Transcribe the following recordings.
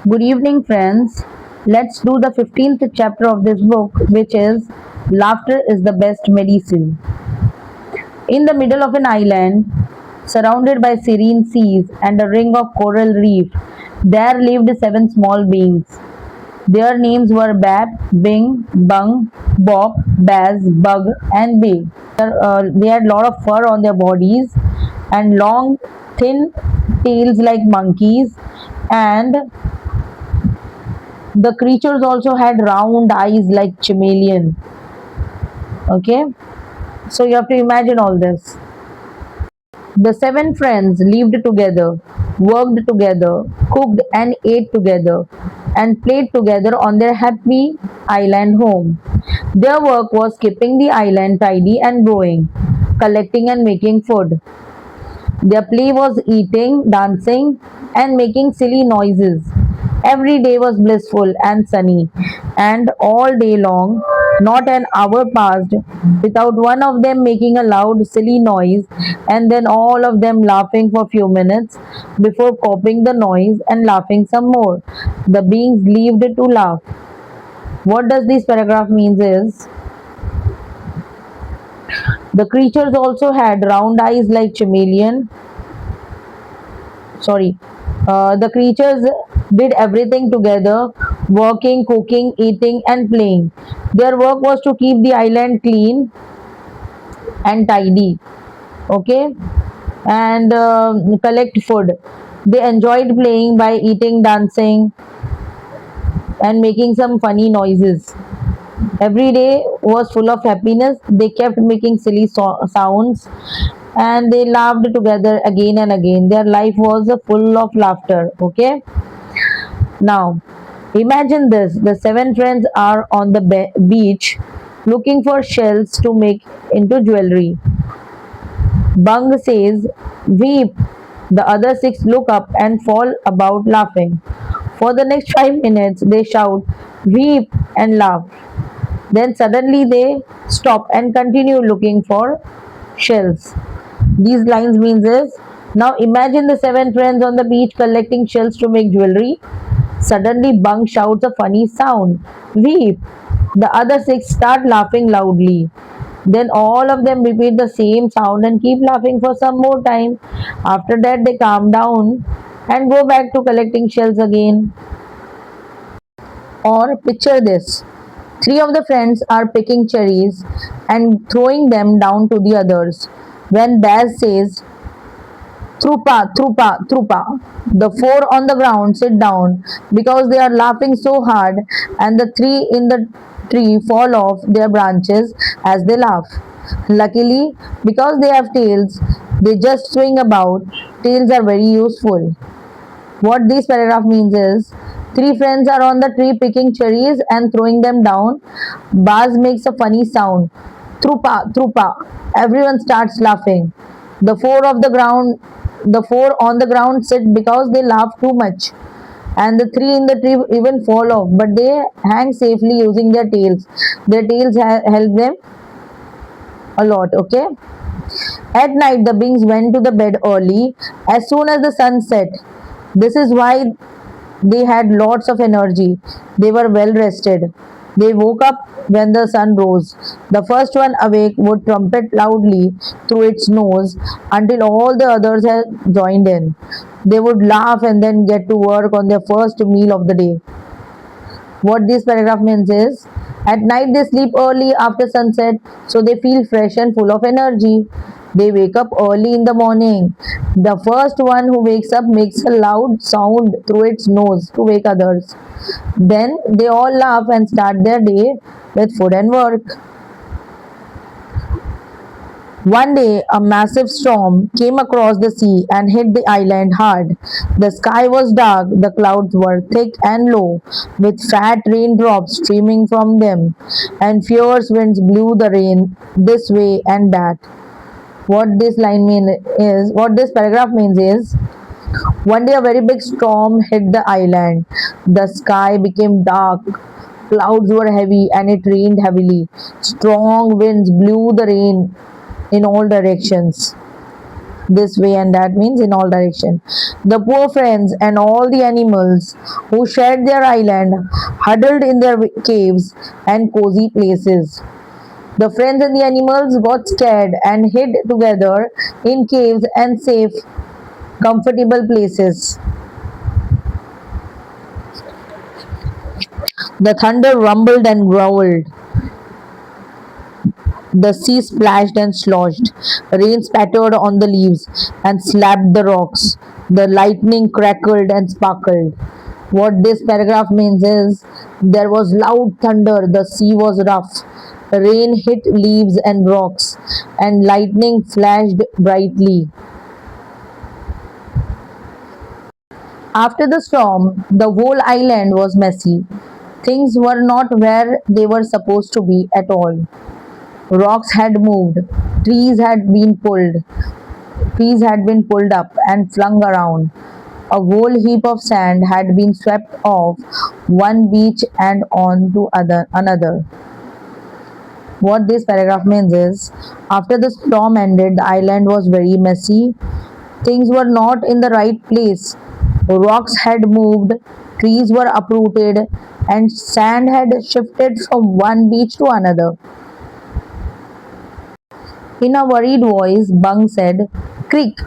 Good evening, friends. Let's do the 15th chapter of this book, which is Laughter is the Best Medicine. In the middle of an island, surrounded by serene seas and a ring of coral reef, there lived seven small beings. Their names were Bab, Bing, Bung, Bob, Baz, Bug, and Bee. They had a lot of fur on their bodies and long, thin tails like monkeys, and the creatures also had round eyes like chameleon. Okay, so you have to imagine all this. The seven friends lived together, worked together, cooked and ate together, and played together on their happy island home. Their work was keeping the island tidy and growing, collecting and making food. Their play was eating, dancing, and making silly noises. Every day was blissful and sunny, and all day long, not an hour passed without one of them making a loud, silly noise, and then all of them laughing for a few minutes before copying the noise and laughing some more. The beings lived to laugh. What does this paragraph means is the creatures also had round eyes like chameleon. Sorry, the creatures did everything together, working, cooking, eating, and playing. Their work was to keep the island clean and tidy, okay, and collect food. They enjoyed playing by eating, dancing, and making some funny noises. Every day was full of happiness. They kept making silly sounds and they laughed together again and again. Their life was full of laughter. Okay. Now, imagine this: the seven friends are on the beach looking for shells to make into jewelry. Bung says, "Weep." The other six look up and fall about laughing. For the next 5 minutes, they shout, "Weep," and laugh. Then suddenly they stop and continue looking for shells. These lines means is now imagine the seven friends on the beach collecting shells to make jewelry. Suddenly Bung shouts a funny sound. Weep. The other six start laughing loudly. Then all of them repeat the same sound and keep laughing for some more time. After that they calm down and go back to collecting shells again. Or picture this. Three of the friends are picking cherries and throwing them down to the others. When Baz says, "Trupa, Trupa, Trupa," the four on the ground sit down because they are laughing so hard, and the three in the tree fall off their branches as they laugh. Luckily, because they have tails, they just swing about. Tails are very useful. What this paragraph means is three friends are on the tree picking cherries and throwing them down. Baz makes a funny sound. Trupa, trupa. Everyone starts laughing. The four on the ground sit because they laugh too much. And the three in the tree even fall off, but they hang safely using their tails. Their tails help them a lot, okay? At night, the beings went to the bed early as soon as the sun set. This is why they had lots of energy. They were well rested. They woke up when the sun rose. The first one awake would trumpet loudly through its nose until all the others had joined in. They would laugh and then get to work on their first meal of the day. What this paragraph means is at night they sleep early after sunset so they feel fresh and full of energy. They wake up early in the morning. The first one who wakes up makes a loud sound through its nose to wake others. Then they all laugh and start their day with food and work. One day, a massive storm came across the sea and hit the island hard. The sky was dark, the clouds were thick and low, with fat raindrops streaming from them, and fierce winds blew the rain this way and that. What this paragraph means is one day a very big storm hit the island. The sky became dark, clouds were heavy, and it rained heavily. Strong winds blew the rain in all directions. this way and that means in all direction. The poor friends and all the animals who shared their island huddled in their caves and cozy places. The friends and the animals got scared and hid together in caves and safe, comfortable places. The thunder rumbled and growled. The sea splashed and sloshed. Rain spattered on the leaves and slapped the rocks. The lightning crackled and sparkled. What this paragraph means is there was loud thunder, the sea was rough, rain hit leaves and rocks, and lightning flashed brightly. After the storm, the whole island was messy. Things were not where they were supposed to be at all. Rocks had moved, trees had been pulled, trees had been pulled up and flung around. A whole heap of sand had been swept off one beach and on to another. What this paragraph means is after the storm ended, the island was very messy. Things were not in the right place. Rocks had moved, trees were uprooted, and sand had shifted from one beach to another. In a worried voice, Bung said, "Creak,"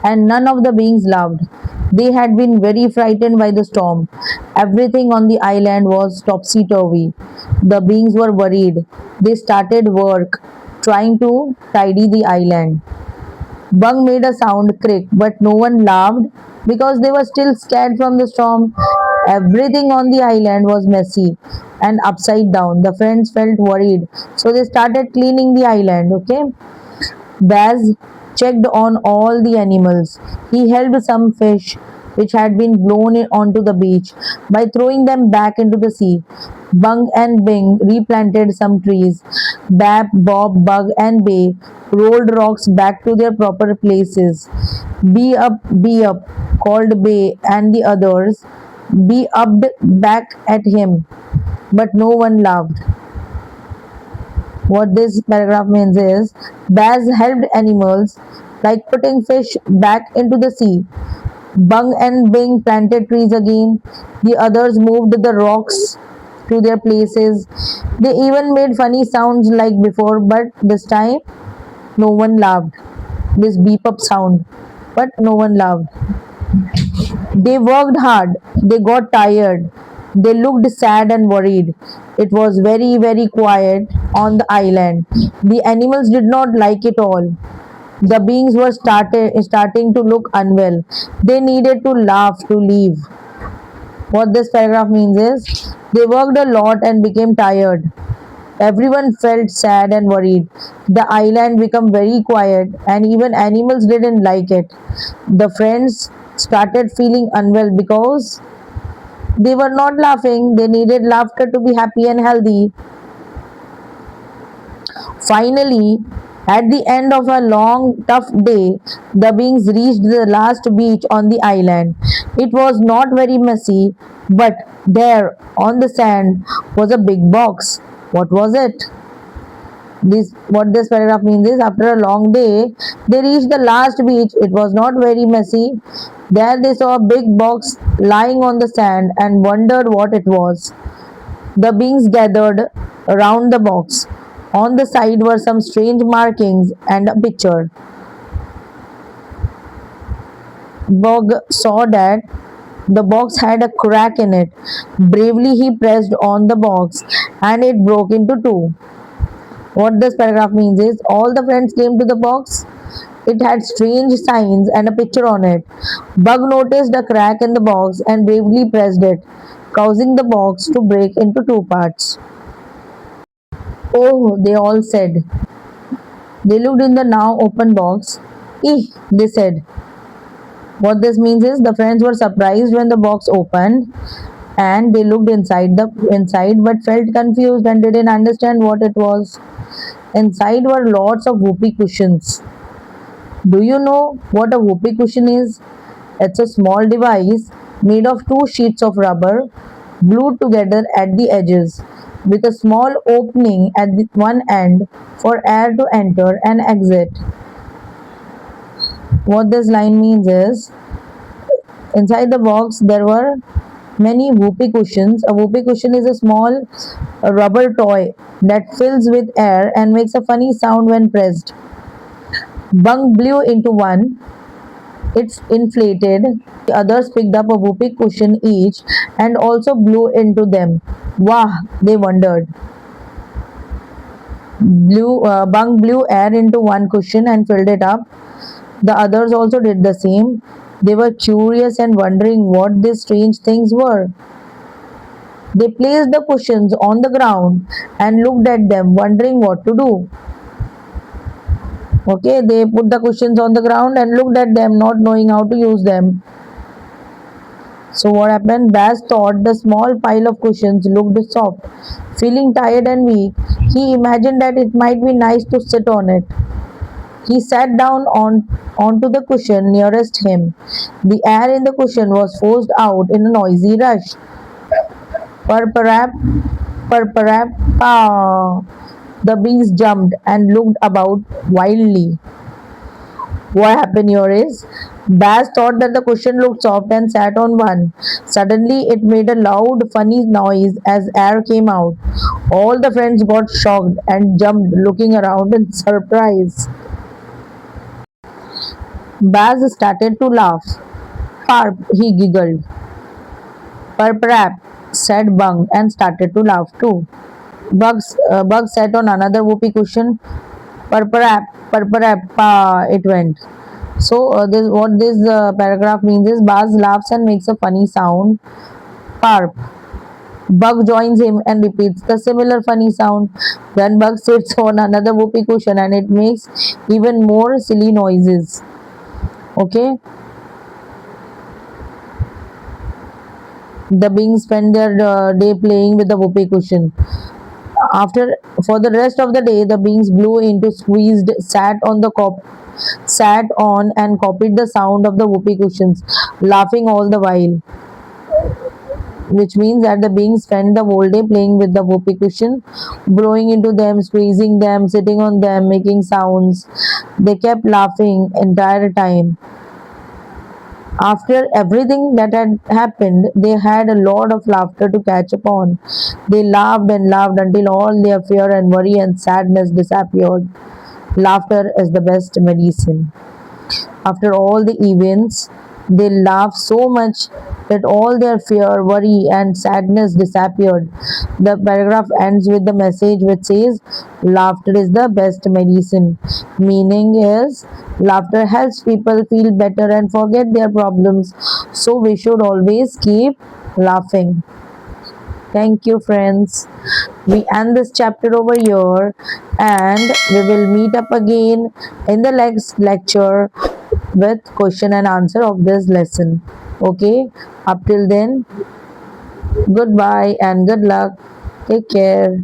and none of the beings laughed. They had been very frightened by the storm. Everything on the island was topsy turvy. The beings were worried. They started work, trying to tidy the island. Bung made a sound crick, but no one laughed because they were still scared from the storm. Everything on the island was messy and upside down. The friends felt worried, so they started cleaning the island. Okay, Baz checked on all the animals. He helped some fish which had been blown onto the beach by throwing them back into the sea. Bung and Bing replanted some trees. Bab, Bob, Bug, and Bay rolled rocks back to their proper places. Be up, called Bay and the others. Be upped back at him, but no one laughed. What this paragraph means is Baz helped animals like putting fish back into the sea. Bung and Bing planted trees again. The others moved the rocks to their places. They even made funny sounds like before, but this time no one laughed. This beep up sound, but no one laughed. They worked hard. They got tired. They looked sad and worried. It was very, very quiet on the island. The animals did not like it all. The beings were starting to look unwell. They needed to laugh to leave. What this paragraph means is they worked a lot and became tired. Everyone felt sad and worried. The island became very quiet and even animals didn't like it. The friends started feeling unwell because they were not laughing. They needed laughter to be happy and healthy. Finally, at the end of a long, tough day, the beings reached the last beach on the island. It was not very messy, but there on the sand was a big box. What was it? What this paragraph means is after a long day, they reached the last beach. It was not very messy. There they saw a big box lying on the sand and wondered what it was. The beings gathered around the box. On the side were some strange markings and a picture. Bug saw that the box had a crack in it. Bravely he pressed on the box and it broke into two. What this paragraph means is all the friends came to the box. It had strange signs and a picture on it. Bug noticed a crack in the box and bravely pressed it, causing the box to break into two parts. "Oh," they all said. They looked in the now open box. "Eeh," they said. What this means is the friends were surprised when the box opened and they looked inside but felt confused and didn't understand what it was. Inside were lots of whoopee cushions. Do you know what a whoopee cushion is? It's a small device made of two sheets of rubber glued together at the edges with a small opening at one end for air to enter and exit. What this line means is, inside the box there were many whoopee cushions. A whoopee cushion is a small rubber toy that fills with air and makes a funny sound when pressed. Bung blew into one. It's inflated. The others picked up a whoopee cushion each and also blew into them. Wah, they wondered. Bung blew air into one cushion and filled it up. The others also did the same. They were curious and wondering what these strange things were. They placed the cushions on the ground and looked at them, wondering what to do. Okay, they put the cushions on the ground and looked at them, not knowing how to use them. So, what happened? Baz thought the small pile of cushions looked soft. Feeling tired and weak, he imagined that it might be nice to sit on it. He sat down onto the cushion nearest him. The air in the cushion was forced out in a noisy rush. Purr-parap, purr-parap, ah. The bees jumped and looked about wildly. What happened here is, Baz thought that the cushion looked soft and sat on one. Suddenly, it made a loud, funny noise as air came out. All the friends got shocked and jumped, looking around in surprise. Baz started to laugh. Parp, he giggled. Purr-parap, said Bung and started to laugh too. Bug sat on another whoopee cushion. Purr-parap, pa, it went. So this paragraph means is, Baz laughs and makes a funny sound. Parp. Bug joins him and repeats the similar funny sound. Then Bug sits on another whoopee cushion and it makes even more silly noises. Okay. The beings spend their day playing with the whoopee cushion. For the rest of the day, the beings blew into, squeezed, sat on and copied the sound of the whoopee cushions, laughing all the while. Which means that the beings spent the whole day playing with the whoopee cushion, blowing into them, squeezing them, sitting on them, making sounds. They kept laughing entire time. After everything that had happened, they had a lot of laughter to catch up on. They laughed and laughed until all their fear and worry and sadness disappeared. Laughter is the best medicine. After all the events, they laughed so much that all their fear, worry, and sadness disappeared. The paragraph ends with the message which says, laughter is the best medicine. Meaning is, laughter helps people feel better and forget their problems. So we should always keep laughing. Thank you, friends. We end this chapter over here and we will meet up again in the next lecture with question and answer of this lesson. Okay, up till then, goodbye and good luck. Take care.